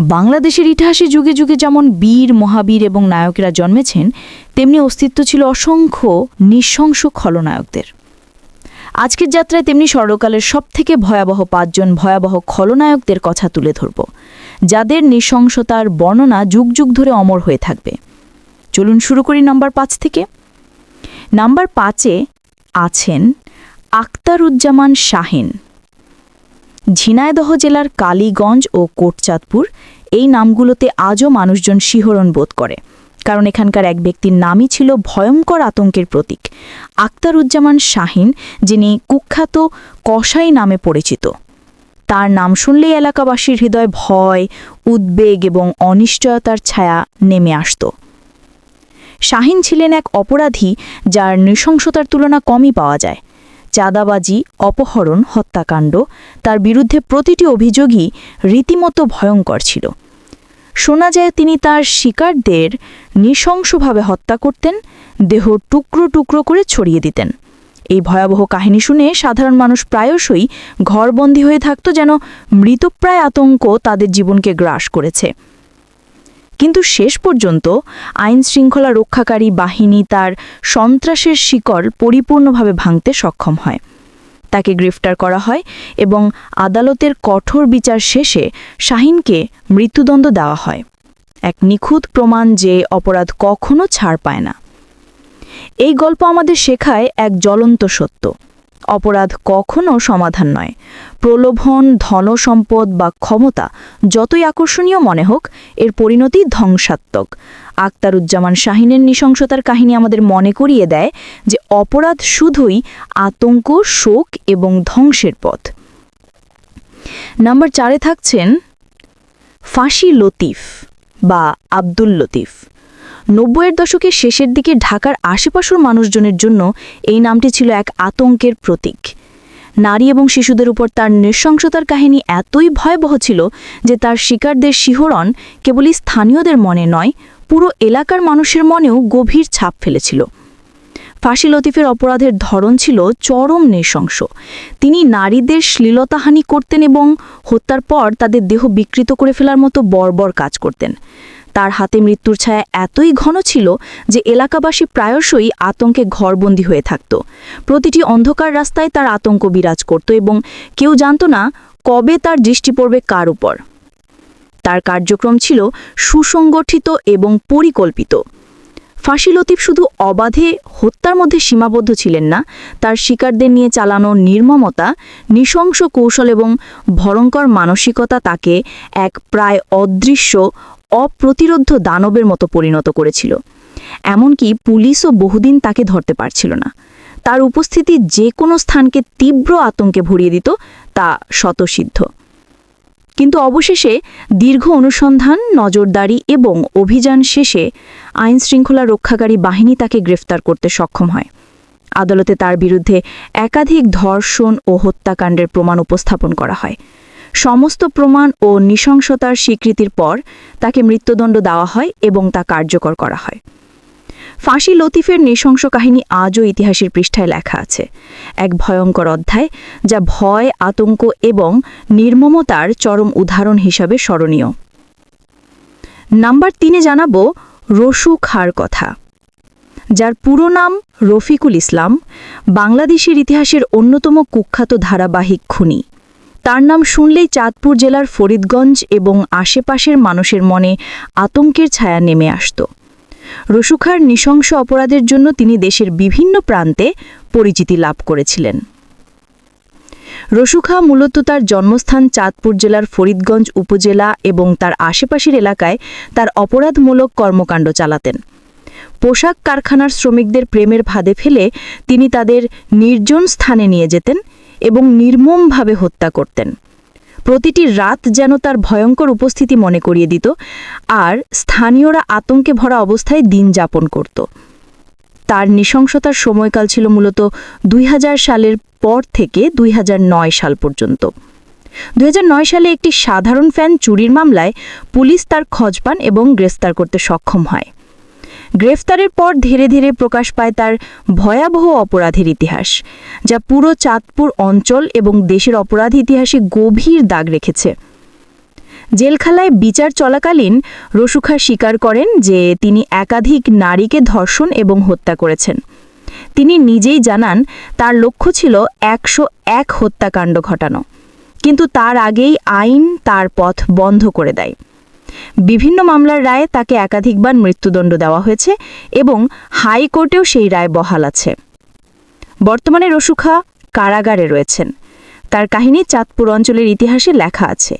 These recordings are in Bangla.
বাংলাদেশের ইতিহাসে যুগে যুগে যেমন বীর মহাবীর এবং নায়কেরা জন্মেছেন, তেমনি অস্তিত্ব ছিল অসংখ্য নৃশংস খলনায়কদের। আজকের যাত্রায় তেমনি সর্বকালের সবথেকে ভয়াবহ ৫ জন ভয়াবহ খলনায়কদের কথা তুলে ধরব, যাদের নৃশংসতার বর্ণনা যুগ যুগ ধরে অমর হয়ে থাকবে। চলুন শুরু করি নাম্বার ৫ থেকে। নাম্বার ৫-এ আছেন আখতারুজ্জামান শাহীন। ঝিনাইদহ জেলার কালীগঞ্জ ও কোটচাঁদপুর এই নামগুলোতে আজও মানুষজন শিহরণ বোধ করে, কারণ এখানকার এক ব্যক্তির নামই ছিল ভয়ঙ্কর আতঙ্কের প্রতীক, আখতারুজ্জামান শাহীন, যিনি কুখ্যাত কসাই নামে পরিচিত। তার নাম শুনলেই এলাকাবাসীর হৃদয় ভয়, উদ্বেগ এবং অনিশ্চয়তার ছায়া নেমে আসত। শাহীন ছিলেন এক অপরাধী যার নৃশংসতার তুলনা কমই পাওয়া যায়। চাঁদাবাজি, অপহরণ, হত্যাকাণ্ড, তার বিরুদ্ধে প্রতিটি অভিযোগই রীতিমতো ভয়ঙ্কর ছিল। শোনা যায় তিনি তার শিকারদের নৃশংসভাবে হত্যা করতেন, দেহ টুকরো টুকরো করে ছড়িয়ে দিতেন। এই ভয়াবহ কাহিনী শুনে সাধারণ মানুষ প্রায়শই ঘরবন্দি হয়ে থাকত, যেন মৃতপ্রায় আতঙ্ক তাদের জীবনকে গ্রাস করেছে। কিন্তু শেষ পর্যন্ত আইন শৃঙ্খলা রক্ষাকারী বাহিনী তার সন্ত্রাসের শিকড় পরিপূর্ণভাবে ভাঙতে সক্ষম হয়। তাকে গ্রেফতার করা হয় এবং আদালতের কঠোর বিচার শেষে শাহীনকে মৃত্যুদণ্ড দেওয়া হয়। এক নিখুঁত প্রমাণ যে অপরাধ কখনো ছাড় পায় না। এই গল্প আমাদের শেখায় এক জ্বলন্ত সত্য: অপরাধ কখনো সমাধান নয়। প্রলোভন, ধনসম্পদ বা ক্ষমতা যতই আকর্ষণীয় মনে হোক, এর পরিণতি ধ্বংসাত্মক। আখতারুজ্জামান শাহীনের নৃশংসতার কাহিনী আমাদের মনে করিয়ে দেয় যে অপরাধ শুধুই আতঙ্ক, শোক এবং ধ্বংসের পথ। নাম্বার ৪-এ থাকছেন ফাঁসি লতিফ বা আব্দুল লতিফ। ৯০-এর দশকের শেষের দিকে ঢাকার আশেপাশের মানুষজনের জন্য এই নামটি ছিল এক আতঙ্কের প্রতীক। নারী এবং শিশুদের উপর তার নৃশংসতার কাহিনী এতই ভয়াবহ ছিল যে তার শিকারদের শিহরণ কেবলই স্থানীয়দের মনে নয়, পুরো এলাকার মানুষের মনেও গভীর ছাপ ফেলেছিল। ফাঁসি লতিফের অপরাধের ধরন ছিল চরম নৃশংস। তিনি নারীদের শ্লীলতাহানি করতেন এবং হত্যার পর তাদের দেহ বিকৃত করে ফেলার মতো বর্বর কাজ করতেন। তার হাতে মৃত্যুর ছায়া এতই ঘন ছিল যে এলাকাবাসী প্রায়শই আতঙ্কে ঘরবন্দি হয়ে থাকত। প্রতিটি অন্ধকার রাস্তায় তার আতঙ্ক বিরাজ করত এবং কেউ জানত না কবে তার দৃষ্টি পড়বে কার উপর। তার কার্যক্রম ছিল সুসংগঠিত এবং পরিকল্পিত। ফাঁসি লতিফ শুধু অবাধে হত্যার মধ্যে সীমাবদ্ধ ছিলেন না, তার শিকারদের নিয়ে চালানো নির্মমতা, নৃশংস কৌশল এবং ভয়ঙ্কর মানসিকতা তাকে এক প্রায় অদৃশ্য, অপ্রতিরোধ্য দানবের মতো পরিণত করেছিল। এমনকি পুলিশও বহুদিন তাকে ধরতে পারছিল না। তার উপস্থিতি যে কোনো স্থানকে তীব্র আতঙ্কে ভরিয়ে দিত, তা স্বতঃসিদ্ধ। কিন্তু অবশেষে দীর্ঘ অনুসন্ধান, নজরদারি এবং অভিযান শেষে আইন শৃঙ্খলা রক্ষাকারী বাহিনী তাকে গ্রেফতার করতে সক্ষম হয়। আদালতে তার বিরুদ্ধে একাধিক ধর্ষণ ও হত্যাকাণ্ডের প্রমাণ উপস্থাপন করা হয়। সমস্ত প্রমাণ ও নৃশংসতার স্বীকৃতির পর তাকে মৃত্যুদণ্ড দেওয়া হয় এবং তা কার্যকর করা হয়। ফাঁসি লতিফের নৃশংস কাহিনী আজও ইতিহাসের পৃষ্ঠায় লেখা আছে, এক ভয়ঙ্কর অধ্যায় যা ভয়, আতঙ্ক এবং নির্মমতার চরম উদাহরণ হিসাবে স্মরণীয়। নাম্বার ৩-এ জানাব রসু খাঁর কথা, যার পুরো নাম রফিকুল ইসলাম, বাংলাদেশের ইতিহাসের অন্যতম কুখ্যাত ধারাবাহিক খুনি। তার নাম শুনলেই চাঁদপুর জেলার ফরিদগঞ্জ এবং আশেপাশের মানুষের মনে আতঙ্কের ছায়া নেমে আসত। রসু খাঁর নৃশংস অপরাধের জন্য তিনি দেশের বিভিন্ন প্রান্তে পরিচিতি লাভ করেছিলেন। রসু খাঁ মূলত তার জন্মস্থান চাঁদপুর জেলার ফরিদগঞ্জ উপজেলা এবং তার আশেপাশের এলাকায় তার অপরাধমূলক কর্মকাণ্ড চালাতেন। পোশাক কারখানার শ্রমিকদের প্রেমের ফাঁদে ফেলে তিনি তাদের নির্জন স্থানে নিয়ে যেতেন এবং নির্মমভাবে হত্যা করতেন। প্রতিটি রাত যেন তার ভয়ঙ্কর উপস্থিতি মনে করিয়ে দিত, আর স্থানীয়রা আতঙ্কে ভরা অবস্থায় দিন যাপন করত। তার নৃশংসতার সময়কাল ছিল মূলত ২০০০ সালের পর থেকে ২০০৯ সাল পর্যন্ত। ২০০৯ সালে একটি সাধারণ ফ্যান চুরির মামলায় পুলিশ তার খোঁজ পান এবং গ্রেফতার করতে সক্ষম হয়। গ্রেফতারের পর ধীরে ধীরে প্রকাশ পায় তার ভয়াবহ অপরাধের ইতিহাস, যা পুরো চাঁদপুর অঞ্চল এবং দেশের অপরাধ ইতিহাসে গভীর দাগ রেখেছে। জেলখানায় বিচার চলাকালীন রসুখা স্বীকার করেন যে তিনি একাধিক নারীকে ধর্ষণ এবং হত্যা করেছেন। তিনি নিজেই জানান তার লক্ষ্য ছিল 101 হত্যাকাণ্ড ঘটানো, কিন্তু তার আগেই আইন তার পথ বন্ধ করে দেয়। বিভিন্ন মামলার রায়ে তাকে একাধিকবার মৃত্যুদণ্ড দেওয়া হয়েছে এবং হাইকোর্টেও সেই রায় বহাল আছে। বর্তমানে রসুখা কারাগারে রয়েছেন। তার কাহিনী চাঁদপুর অঞ্চলের ইতিহাসে লেখা আছে,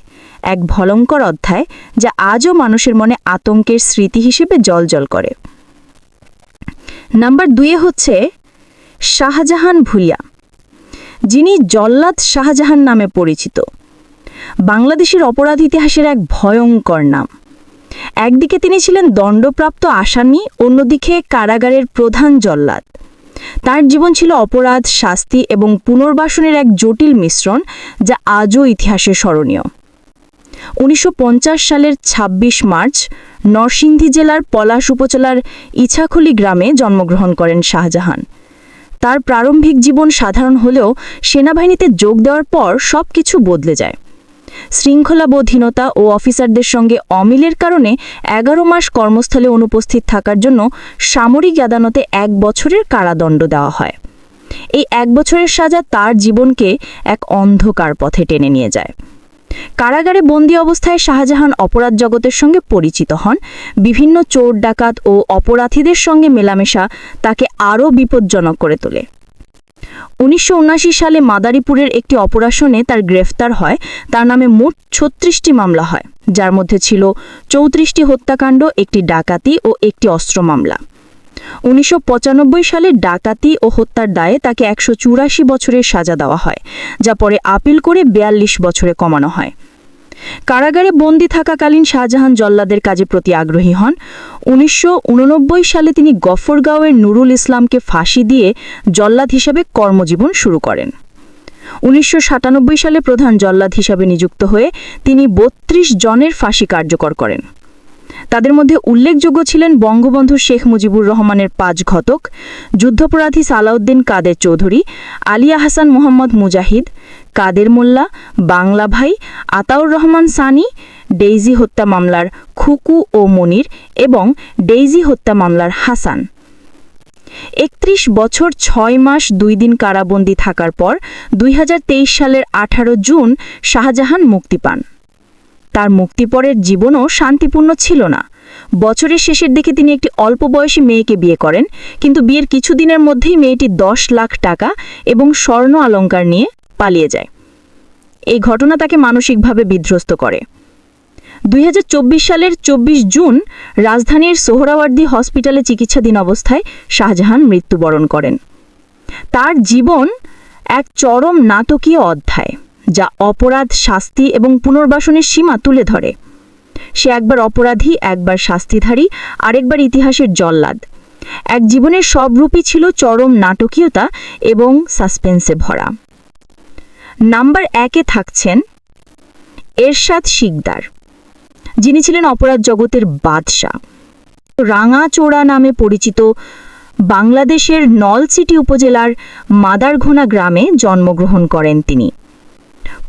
এক ভয়ঙ্কর অধ্যায় যা আজও মানুষের মনে আতঙ্কের স্মৃতি হিসেবে জ্বলজ্বল করে। নাম্বার 2 হচ্ছে শাহজাহান ভুঁইয়া, যিনি জল্লাদ শাহজাহান নামে পরিচিত। বাংলাদেশের অপরাধ ইতিহাসের এক ভয়ঙ্কর নাম। একদিকে তিনি ছিলেন দণ্ডপ্রাপ্ত আসামি, অন্যদিকে কারাগারের প্রধান জল্লাদ। তার জীবন ছিল অপরাধ, শাস্তি এবং পুনর্বাসনের এক জটিল মিশ্রণ, যা আজও ইতিহাসে স্মরণীয়। 1950 সালের 26 মার্চ নরসিংদী জেলার পলাশ উপজেলার ইছাখলি গ্রামে জন্মগ্রহণ করেন শাহজাহান। তার প্রারম্ভিক জীবন সাধারণ হলেও সেনাবাহিনীতে যোগ দেওয়ার পর সবকিছু বদলে যায়। শৃঙ্খলাবোধহীনতা ও অফিসারদের সঙ্গে অমিলের কারণে 11 মাস কর্মস্থলে অনুপস্থিত থাকার জন্য সামরিক আদালতে 1 বছরের কারাদণ্ড দেওয়া হয়। এই 1 বছরের সাজা তার জীবনকে এক অন্ধকার পথে টেনে নিয়ে যায়। কারাগারে বন্দী অবস্থায় শাহজাহান অপরাধ জগতের সঙ্গে পরিচিত হন। বিভিন্ন চোর, ডাকাত ও অপরাধীদের সঙ্গে মেলামেশা তাকে আরও বিপজ্জনক করে তোলে। 1979 সালে মাদারীপুরের একটি অপারেশনে তার গ্রেফতার হয়। তার নামে মোট 36টি মামলা হয়, যার মধ্যে ছিল 34টি হত্যাকাণ্ড, একটি ডাকাতি ও একটি অস্ত্র মামলা। 1995 সালে ডাকাতি ও হত্যার দায়ে তাকে 184 বছরের সাজা দেওয়া হয়, যা পরে আপিল করে 42 বছরে কমানো হয়। কারাগারে বন্দী থাকাকালীন শাহজাহান জল্লাদের কাজে প্রতি আগ্রহী হন। 1989 সালে তিনি গফরগাঁওয়ের নুরুল ইসলামকে ফাঁসি দিয়ে জল্লাদ হিসাবে কর্মজীবন শুরু করেন। 1997 সালে প্রধান জল্লাদ হিসাবে নিযুক্ত হয়ে তিনি 32 জনের ফাঁসি কার্যকর করেন। তাদের মধ্যে উল্লেখযোগ্য ছিলেন বঙ্গবন্ধু শেখ মুজিবুর রহমানের 5 ঘটক, যুদ্ধাপরাধী সালাউদ্দিন কাদের চৌধুরী, আলিয়া হাসান মোহাম্মদ মুজাহিদ, কাদের মোল্লা, বাংলা ভাই, আতাউর রহমান সানি, ডেইজি হত্যা মামলার খুকু ও মনির এবং ডেইজি হত্যা মামলার হাসান। 31 বছর 6 মাস 2 দিন কারাবন্দী থাকার পর 2023 সালের 18 জুন শাহজাহান মুক্তি পান। তার মুক্তিপরের জীবনও শান্তিপূর্ণ ছিল না। বছরের শেষের দিকে তিনি একটি অল্প বয়সী মেয়েকে বিয়ে করেন, কিন্তু বিয়ের কিছুদিনের মধ্যেই মেয়েটি 10 লাখ টাকা এবং স্বর্ণ অলংকার নিয়ে পালিয়ে যায়। এই ঘটনা তাকে মানসিকভাবে বিধ্বস্ত করে। 2024 সালের 24 জুন রাজধানীর সোহরাওয়ার্দী হসপিটালে চিকিৎসাধীন অবস্থায় শাহজাহান মৃত্যুবরণ করেন। তার জীবন এক চরম নাটকীয় অধ্যায়, যা অপরাধ, শাস্তি এবং পুনর্বাসনের সীমা তুলে ধরে। সে একবার অপরাধী, একবার শাস্তিধারী, আরেকবার ইতিহাসের জল্লাদ। এক জীবনের সব রূপই ছিল চরম নাটকীয়তা এবং সাসপেন্সে ভরা। নাম্বার 1-এ থাকছেন এরশাদ শিকদার, যিনি ছিলেন অপরাধ জগতের বাদশা। রাঙাচোড়া নামে পরিচিত বাংলাদেশের নলছিটি উপজেলার মাদারঘোনা গ্রামে জন্মগ্রহণ করেন তিনি।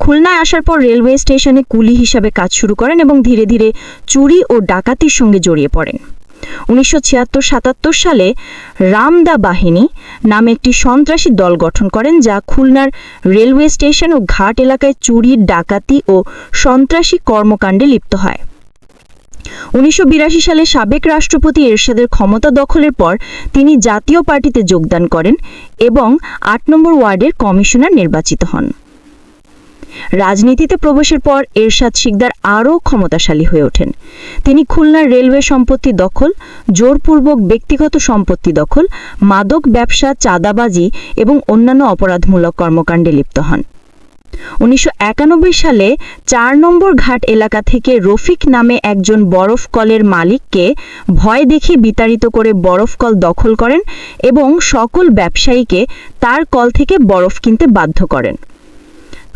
খুলনায় আসার পর রেলওয়ে স্টেশনে কুলি হিসাবে কাজ শুরু করেন এবং ধীরে ধীরে চুরি ও ডাকাতির সঙ্গে জড়িয়ে পড়েন। 1976-77 সালে রামদা বাহিনী নামে একটি সন্ত্রাসী দল গঠন করেন, যা খুলনার রেলওয়ে স্টেশন ও ঘাট এলাকায় চুরি, ডাকাতি ও সন্ত্রাসী কর্মকাণ্ডে লিপ্ত হয়। 1982 সালে সাবেক রাষ্ট্রপতি এরশাদের ক্ষমতা দখলের পর তিনি জাতীয় পার্টিতে যোগদান করেন এবং 8 নম্বর ওয়ার্ডের কমিশনার নির্বাচিত হন। রাজনীতিতে প্রবেশের পর এরশাদ শিকদার আরও ক্ষমতাশালী হয়ে ওঠেন। তিনি খুলনার রেলওয়ে সম্পত্তি দখল, জোরপূর্বক ব্যক্তিগত সম্পত্তি দখল, মাদক ব্যবসা, চাঁদাবাজি এবং অন্যান্য অপরাধমূলক কর্মকাণ্ডে লিপ্ত হন। 1991 সালে 4 নম্বর ঘাট এলাকা থেকে রফিক নামে একজন বরফ কলের মালিককে ভয় দেখিয়ে বিতাড়িত করে বরফ কল দখল করেন এবং সকল ব্যবসায়ীকে তার কল থেকে বরফ কিনতে বাধ্য করেন।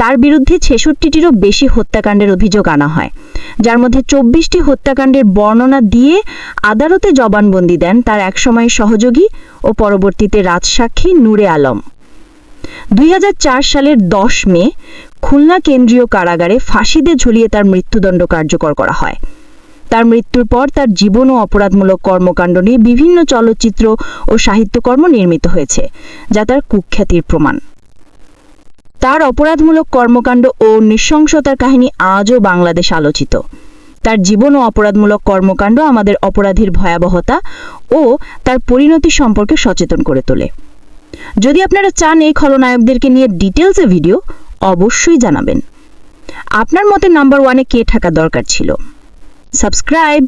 তার বিরুদ্ধে 66টিরও বেশি হত্যাকাণ্ডের অভিযোগ আনা হয়, যার মধ্যে 24টি হত্যাকাণ্ডের বর্ণনা দিয়ে আদালতে জবানবন্দি দেন তার একসময় সহযোগী ও পরবর্তীতে রাজসাক্ষী নূরে আলম। 2004 সালের 10 মে খুলনা কেন্দ্রীয় কারাগারে ফাঁসিতে ঝুলিয়ে তার মৃত্যুদণ্ড কার্যকর করা হয়। তার মৃত্যুর পর তার জীবন ও অপরাধমূলক কর্মকাণ্ড নিয়ে বিভিন্ন চলচ্চিত্র ও সাহিত্যকর্ম নির্মিত হয়েছে, যা তার কুখ্যাতির প্রমাণ। তার অপরাধমূলক কর্মকাণ্ড ও নৃশংসতার কাহিনী আজও বাংলাদেশ আলোচিত। তার জীবন ও অপরাধমূলক কর্মকাণ্ড আমাদের অপরাধীর ভয়াবহতা ও তার পরিণতি সম্পর্কে সচেতন করে তোলে। যদি আপনারা চান এই খলনায়কদেরকে নিয়ে ডিটেলসে ভিডিও, অবশ্যই জানাবেন। আপনার মতে নাম্বার 1-এ কে থাকা দরকার ছিল? সাবস্ক্রাইব।